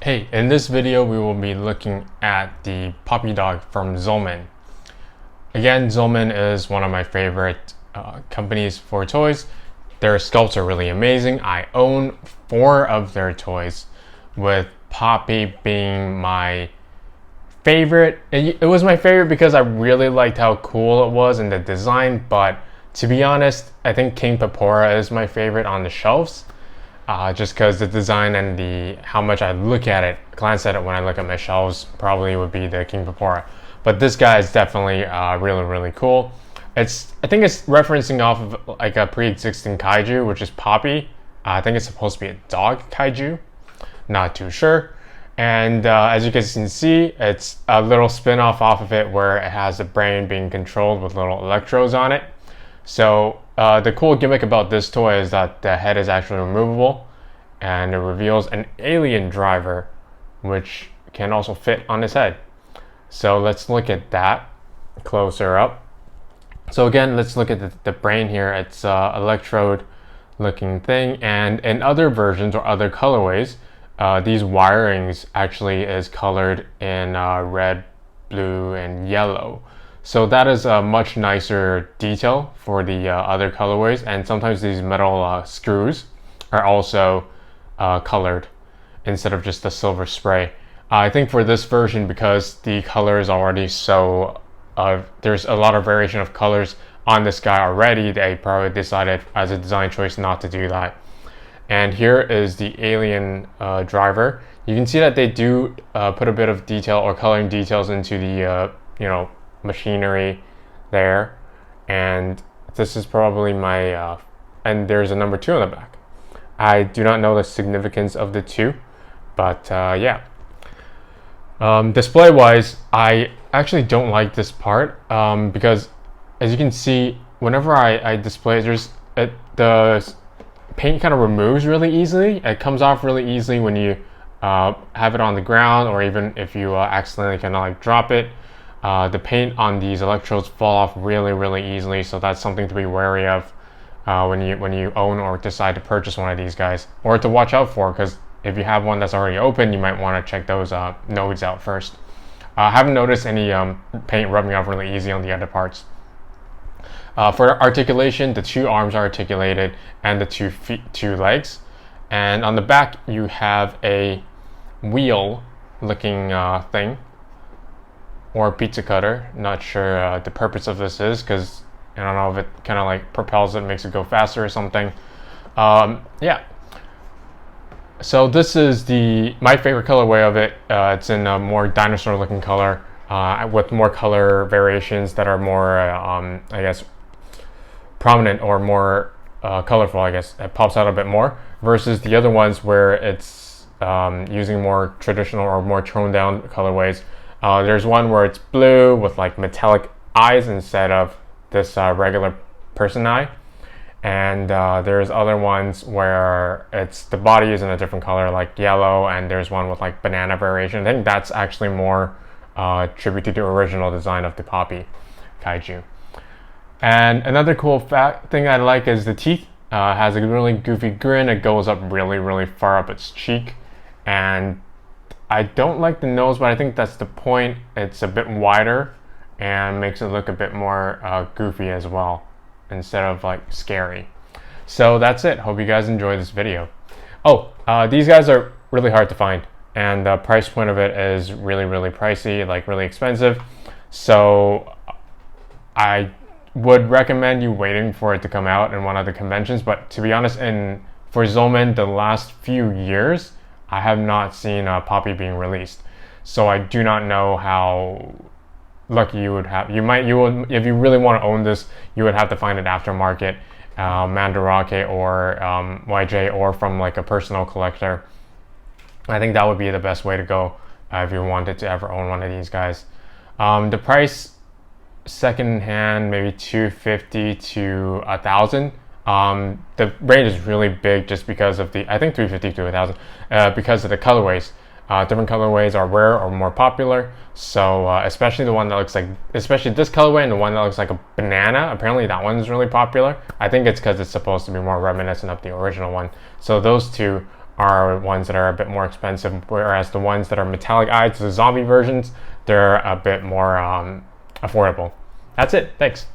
Hey, in this video we will be looking at the Popy dog from Zollmen. Again, Zollmen is one of my favorite companies for toys. Their sculpts are really amazing. I own 4 of their toys, with Popy being my favorite. It was my favorite because I really liked how cool it was and the design, but to be honest, I think King Popora is my favorite on the shelves. Just because the design and how much I glance at it when I look at my shelves, probably would be the King Popora. But this guy is definitely really cool. I think it's referencing off of like a pre-existing kaiju, which is Popy. I think it's supposed to be a dog kaiju. Not too sure. And as you guys can see, it's a little spin-off off of it where it has the brain being controlled with little electrodes on it. So the cool gimmick about this toy is that the head is actually removable, and it reveals an alien driver which can also fit on his head. So let's look at that closer up. So again, let's look at the brain here. It's electrode looking thing, and in other versions or other colorways, these wirings actually is colored in red, blue, and yellow. So that is a much nicer detail for the other colorways, and sometimes these metal screws are also colored instead of just the silver spray. I think for this version, because the color is already so, there's a lot of variation of colors on this guy already, they probably decided as a design choice not to do that. And here is the alien driver. You can see that they do put a bit of detail or coloring details into the machinery there, and this is probably my and there's a number 2 on the back. I do not know the significance of the 2, but yeah. Display wise, I actually don't like this part because as you can see, whenever I display it, the paint kind of removes really easily. It comes off really easily when you have it on the ground, or even if you accidentally kind of like drop it. The paint on these electrodes fall off really easily, so that's something to be wary of when you own or decide to purchase one of these guys, or to watch out for, because if you have one that's already open, you might want to check those nodes out first. I haven't noticed any paint rubbing off really easy on the other parts. For articulation, the 2 arms are articulated and the 2 legs, and on the back you have a wheel looking thing, or a pizza cutter. Not sure the purpose of this is, because I don't know if it kind of like propels it, makes it go faster or something. Yeah. So this is my favorite colorway of it. It's in a more dinosaur looking color with more color variations that are more, I guess, prominent or more colorful. I guess it pops out a bit more versus the other ones where it's using more traditional or more toned down colorways. There's one where it's blue with like metallic eyes instead of this regular person eye, and there's other ones where the body is in a different color, like yellow, and there's one with like banana variation. I think that's actually more tribute to the original design of the Popy kaiju. And another cool thing I like is the teeth. Has a really goofy grin. It goes up really far up its cheek, and I don't like the nose, but I think that's the point. It's a bit wider and makes it look a bit more goofy as well, instead of like scary. So that's it. Hope you guys enjoy this video. These guys are really hard to find, and the price point of it is really pricey, like really expensive. So I would recommend you waiting for it to come out in one of the conventions. But to be honest, for Zollmen, the last few years, I have not seen Popy being released, so I do not know how lucky you would have. If you really want to own this, you would have to find it aftermarket, Mandarake or YJ, or from like a personal collector. I think that would be the best way to go if you wanted to ever own one of these guys. The price, second hand, maybe $250 to $1,000. The range is really big just because of I think $350 to $1,000 because of the colorways. Different colorways are rare or more popular, so especially the one that looks like, especially this colorway and the one that looks like a banana, apparently that one's really popular. I think it's because it's supposed to be more reminiscent of the original one. So those two are ones that are a bit more expensive, whereas the ones that are metallic eyes, the zombie versions, they're a bit more affordable. That's it. Thanks.